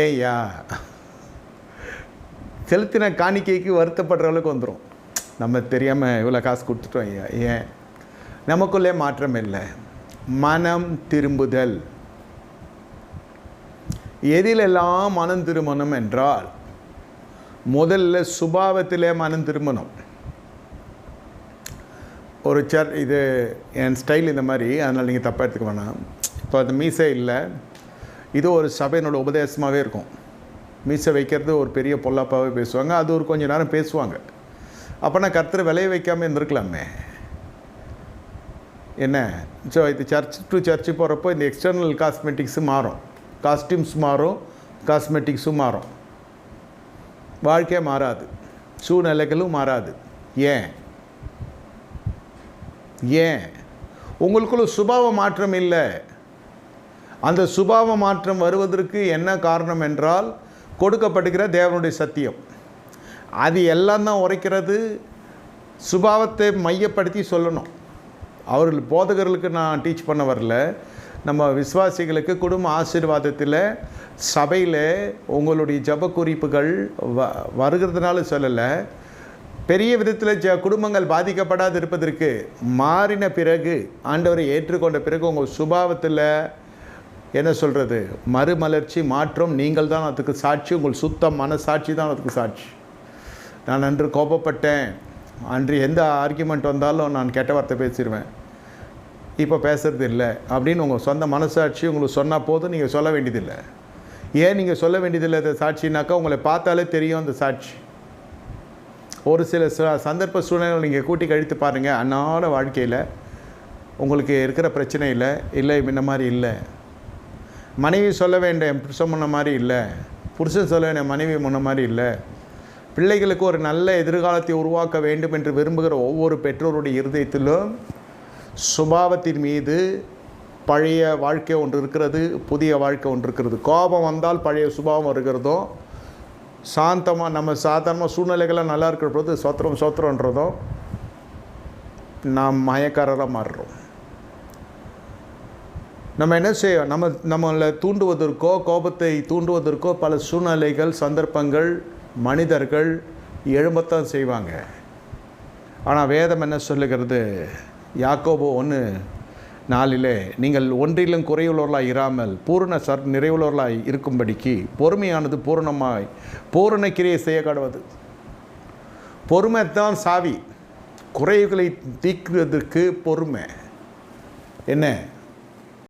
ஏய்யா செலுத்தின காணிக்கைக்கு வருத்தப்படுற அளவுக்கு வந்துடும். நம்ம தெரியாமல் இவ்வளோ காசு கொடுத்துட்டோம் ஐயா. ஏன்? நமக்குள்ளே மாற்றம் இல்லை. மனம் திரும்புதல். எதிலெல்லாம் மனம் திரும்பணும் என்றால், முதல்ல சுபாவத்திலே மனம் திரும்பணும். ஒரு இது என் ஸ்டைல் இந்த மாதிரி, அதனால் நீங்கள் தப்பாக எடுத்துக்க வேணாம். இப்போ அது மீசை இல்லை, இது ஒரு சபையினோட உபதேசமாகவே இருக்கும். மீசை வைக்கிறது ஒரு பெரிய பொல்லாப்பாகவே பேசுவாங்க. அது ஒரு கொஞ்சம் நேரம் பேசுவாங்க. அப்போனா கர்த்தர் விளைய வைக்காமல் இருந்திருக்கலாமே. என்ன? ஸோ இது சர்ச் டு சர்ச்சு போகிறப்போ இந்த எக்ஸ்டர்னல் காஸ்மெட்டிக்ஸும் மாறும், காஸ்டியூம்ஸ் மாறும், காஸ்மெட்டிக்ஸும் மாறும். வாழ்க்கை மாறாது, சூழ்நிலைகளும் மாறாது. ஏன்? உங்களுக்குள்ள சுபாவ மாற்றம் இல்லை. அந்த சுபாவ மாற்றம் வருவதற்கு என்ன காரணம் என்றால், கொடுக்கப்படுகிற தேவனுடைய சத்தியம். அது எல்லாம் தான் உரைக்கிறது. சுபாவத்தை மையப்படுத்தி சொல்லணும். அவர்கள் போதகர்களுக்கு நான் டீச் பண்ண வரல. நம்ம விசுவாசிகளுக்கு குடும்ப ஆசீர்வாதத்தில் சபையில் உங்களுடைய ஜப குறிப்புகள் வருகிறதுனால சொல்லலை. பெரிய விதத்தில் குடும்பங்கள் பாதிக்கப்படாது இருப்பதற்கு, மாறின பிறகு, ஆண்டவரை ஏற்றுக்கொண்ட பிறகு உங்கள் சுபாவத்தில் என்ன சொல்கிறது, மறுமலர்ச்சி மாற்றம். நீங்கள் தான் அதுக்கு சாட்சி. உங்கள் சுத்த மனசாட்சி தான் அதுக்கு சாட்சி. நான் அன்று கோபப்பட்டேன், அன்று எந்த ஆர்கியூமெண்ட் வந்தாலும் நான் கெட்ட வார்த்தை பேசிடுவேன், இப்போ பேசுகிறது இல்லை அப்படின்னு உங்கள் சொந்த மனசாட்சி உங்களுக்கு சொன்னால் போதும். நீங்கள் சொல்ல வேண்டியதில்லை. ஏன் நீங்கள் சொல்ல வேண்டியதில்லை? அந்த சாட்சினாக்கா உங்களை பார்த்தாலே தெரியும் அந்த சாட்சி. ஒரு சில சந்தர்ப்ப சூழ்நிலை நீங்கள் கூட்டி கழித்து பாருங்கள். அன்னாட வாழ்க்கையில் உங்களுக்கு இருக்கிற பிரச்சனை இல்லை இந்த மாதிரி இல்லை. மனைவி சொல்ல வேண்டிய புருஷன் முன்ன மாதிரி இல்லை, புருஷன் சொல்ல வேண்டிய மனைவி முன்ன மாதிரி இல்லை. பிள்ளைகளுக்கு ஒரு நல்ல எதிர்காலத்தை உருவாக்க வேண்டும் என்று விரும்புகிற ஒவ்வொரு பெற்றோருடைய இருதயத்திலும் சுபாவத்தின் மீது பழைய வாழ்க்கை ஒன்று இருக்கிறது, புதிய வாழ்க்கை ஒன்று இருக்கிறது. கோபம் வந்தால் பழைய சுபாவம் வருகிறதோ, சாந்தமாக நம்ம சாதாரணமாக சூழ்நிலைகள்லாம் நல்லா இருக்கிற போது சோத்திரன்றதும் நாம் மயக்காரராக மாறுறோம். நம்ம என்ன செய்ய, நம்மளை தூண்டுவதற்கோ, கோபத்தை தூண்டுவதற்கோ பல சூழ்நிலைகள், சந்தர்ப்பங்கள், மனிதர்கள் எழும்பத்தான் செய்வாங்க. ஆனால் வேதம் என்ன சொல்லுகிறது? யாக்கோபு 1:4 நீங்கள் ஒன்றிலும் குறைவுள்ளவர்களாய் இராமல் பூரண நிறைவுள்ளவர்களாய் இருக்கும்படிக்கு பொறுமையானது பூரண கிரியை செய்ய கடவுது. பொறுமை தான் சாவி. குறைவுகளை தீர்க்கிறதுக்கு பொறுமை. என்ன?